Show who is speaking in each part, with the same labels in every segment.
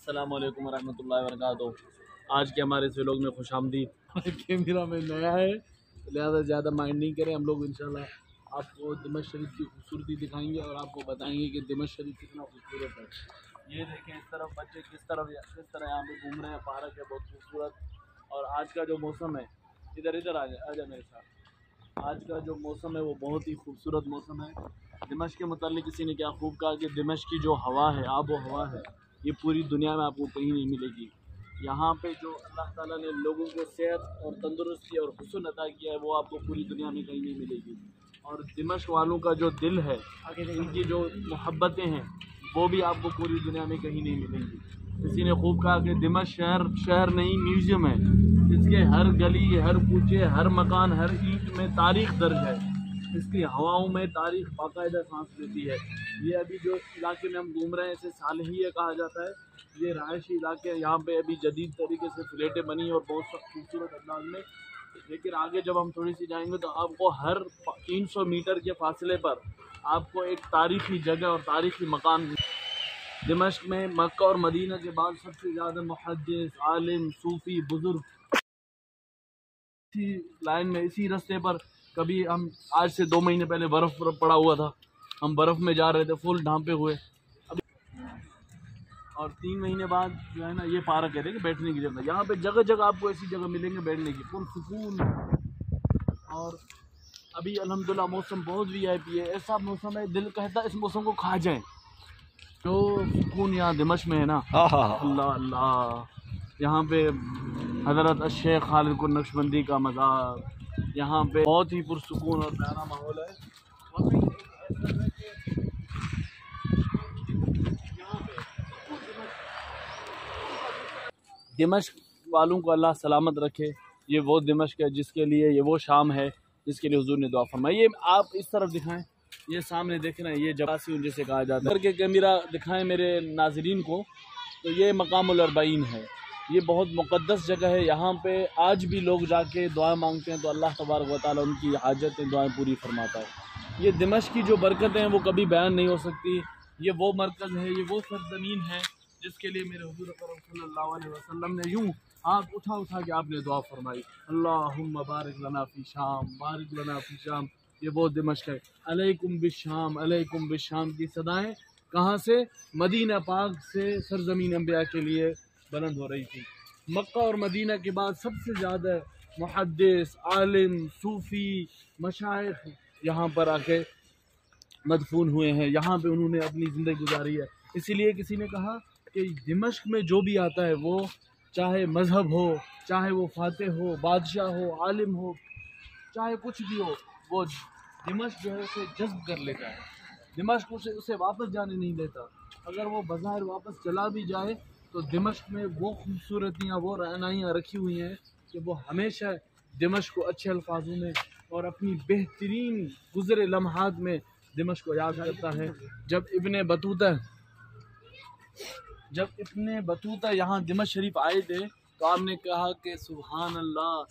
Speaker 1: अस्सलाम वालेकुम वरहमतुल्लाहि वबरकातुहू। आज के हमारे इस व्लॉग में खुशामदीद। कैमरा में नया है लिहाजा ज़्यादा माइंड नहीं करें। हम लोग इंशाल्लाह आपको दिमश्क शरीफ की खूबसूरती दिखाएंगे और आपको बताएंगे कि दिमश्क शरीफ कितना खूबसूरत है। ये देखें इस तरफ बच्चे किस तरह यहाँ पे घूम रहे हैं, पार्क है बहुत खूबसूरत। और आज का जो मौसम है, इधर आ जाए मेरे साथ। आज का जो मौसम है वो बहुत ही खूबसूरत मौसम है। दिमश्क के मुतालिक किसी ने क्या खूब कहा कि दिमश्क की जो हवा है, आब व हवा है, ये पूरी दुनिया में आपको कहीं नहीं मिलेगी। यहाँ पे जो अल्लाह ताला ने लोगों को सेहत और तंदुरुस्ती और हुस्न अता किया है वो आपको पूरी दुनिया में कहीं नहीं मिलेगी। और दिमश्क वालों का जो दिल है, इनकी जो मोहब्बतें हैं, वो भी आपको पूरी दुनिया में कहीं नहीं मिलेंगी। किसी ने खूब कहा कि दिमश्क शहर नहीं म्यूज़ियम है। इसके हर गली, हर कूचे, हर मकान, हर ईंट में तारीख़ दर्ज है। इसकी हवाओं में तारीख़ बाकायदा सांस लेती है। ये अभी जो इलाके में हम घूम रहे हैं इसे सालहिया कहा जाता है। ये रहायशी इलाके हैं। यहाँ पे अभी जदीद तरीके से फ्लैटें बनी और बहुत सब खूबसूरत अंदाज में। लेकिन आगे जब हम थोड़ी सी जाएंगे तो आपको हर 300 मीटर के फासले पर आपको एक तारीख़ी जगह और तारीख़ी मकान। दिमश्क में मक्का और मदीना के बाद सबसे ज़्यादा मुहद्दिस, आलिम, सूफ़ी, बुज़ुर्ग इसी लाइन में, इसी रास्ते पर कभी हम आज से 2 महीने पहले बर्फ़ पड़ा हुआ था, हम बर्फ़ में जा रहे थे फुल ढांपे हुए। अभी और 3 महीने बाद जो है ना ये पार्क है, देखिए बैठने की जगह। यहाँ पे जगह जगह आपको ऐसी जगह मिलेंगे बैठने की, फुल सुकून। और अभी अल्हम्दुलिल्लाह मौसम बहुत VIP है। ऐसा मौसम है दिल कहता है इस मौसम को खा जाएं। जो सुकून यहाँ दिमश्क में है ना, अल्लाह अल्लाह। यहाँ पे हज़रत शेख खालिद कुन नक्शबंदी का मज़ार, यहाँ पे बहुत ही पुरसुकून और प्यारा माहौल है। दिमश्क वालों को अल्लाह सलामत रखे। ये वो दिमश्क है जिसके लिए, ये वो शाम है जिसके लिए हुजूर ने दुआ फरमाई। ये आप इस तरफ दिखाएं, ये सामने देख रहे हैं, ये जबासी जिसे कहा जाता है। करके कैमरा दिखाएं मेरे नाजरीन को, तो ये मकामुल अरबाईन है। ये बहुत मुक़द्दस जगह है। यहाँ पे आज भी लोग जाके दुआ मांगते हैं तो अल्लाह तबारक व तआला उनकी हाजतें, दुआएं पूरी फरमाता है। ये दिमश्क की जो बरकतें हैं वो कभी बयान नहीं हो सकती। ये वो मरकज़ है, ये वो सरज़मीन है जिसके लिए मेरे हुज़ूर अकरम सल्लल्लाहु अलैहि वसल्लम ने यूँ हाथ उठा के आपने दुआ फरमाई, अल्लाहुम्मा बारिक लना फ़ी शाम, बारिक लना फ़ी शाम। ये वो दिमश्क है। अलैकुम बिश्शाम, अलैकुम बिश्शाम की सदाएँ कहाँ से? मदीना पाक से सरज़मीन अंबिया के लिए बुलंद हो रही थी। मक्का और मदीना के बाद सबसे ज़्यादा मुहद्दिस, आलिम, सूफ़ी, मशाइख यहाँ पर आके मदफून हुए हैं। यहाँ पे उन्होंने अपनी ज़िंदगी गुजारी है। इसीलिए किसी ने कहा कि दिमश्क में जो भी आता है वो चाहे मज़हब हो, चाहे वो फ़ातिह हो, बादशाह हो, आलिम हो, चाहे कुछ भी हो, वो दिमश्क जो है उसे जज़्ब कर लेता है। दिमश्क उसे वापस जाने नहीं देता। अगर वो बाज़ार वापस चला भी जाए तो दिमश्क में वो खूबसूरतियाँ, वो रहनाइयाँ रखी हुई हैं कि वो हमेशा दिमश्क को अच्छे अल्फाजों में और अपनी बेहतरीन गुज़रे लम्हात में दिमश्क को याद करता है। जब इब्ने बतूता यहाँ दिमश्क शरीफ आए थे तो आपने कहा कि सुभान अल्लाह,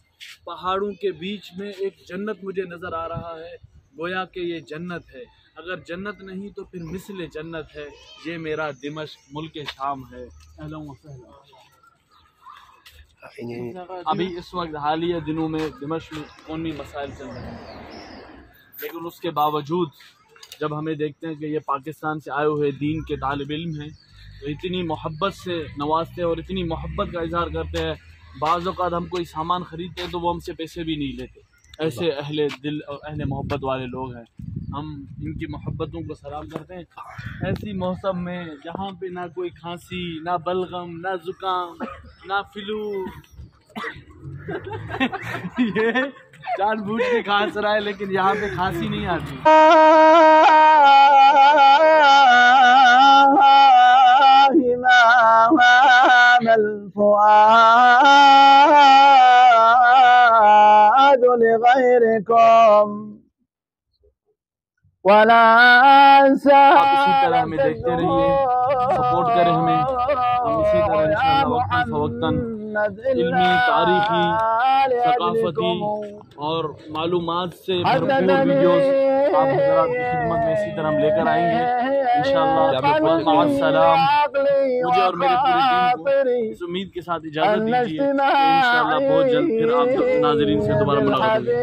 Speaker 1: पहाड़ों के बीच में एक जन्नत मुझे नज़र आ रहा है, गोया कि ये जन्नत है। अगर जन्नत नहीं तो फिर मिसले जन्नत है, ये मेरा दिमश्क मुल्क शाम है। अभी इस वक्त हालिया दिनों में दिमश्क में कौमी मसाइल चल रहे हैं, लेकिन उसके बावजूद जब हमें देखते हैं कि ये पाकिस्तान से आए हुए दीन के तालिब इल्म हैं तो इतनी मोहब्बत से नवाजते हैं और इतनी मोहब्बत का इजहार करते हैं। बाज़ औक़ात हम कोई सामान ख़रीदते हैं तो वो हमसे पैसे भी नहीं लेते। ऐसे अहले दिल और अहले मोहब्बत वाले लोग हैं। हम इनकी मोहब्बतों को सलाम करते हैं। ऐसी मौसम में जहाँ पे ना कोई खांसी, ना बलगम, ना ज़ुकाम, ना फ्लू ये जानबूझ के खांस रहा है लेकिन यहाँ पे खांसी नहीं आती। आप इसी तरह हमें देखते रहिए, सपोर्ट करें हमें। हम इसी तरह इंशाअल्लाह वक्तन इल्मी, तारीखी, सकाफती और मालूमात से भरपूर वीडियोस आप हज़रात की खिदमत में इसी तरह हम लेकर आएंगे। इंशाअल्लाह मुझे और मेरे पूरी टीम को इस उम्मीद के साथ इजाजत दीजिए। इंशाअल्लाह बहुत जल्द फिर आप नाज़रीन से दोबारा मुलाकात होगी।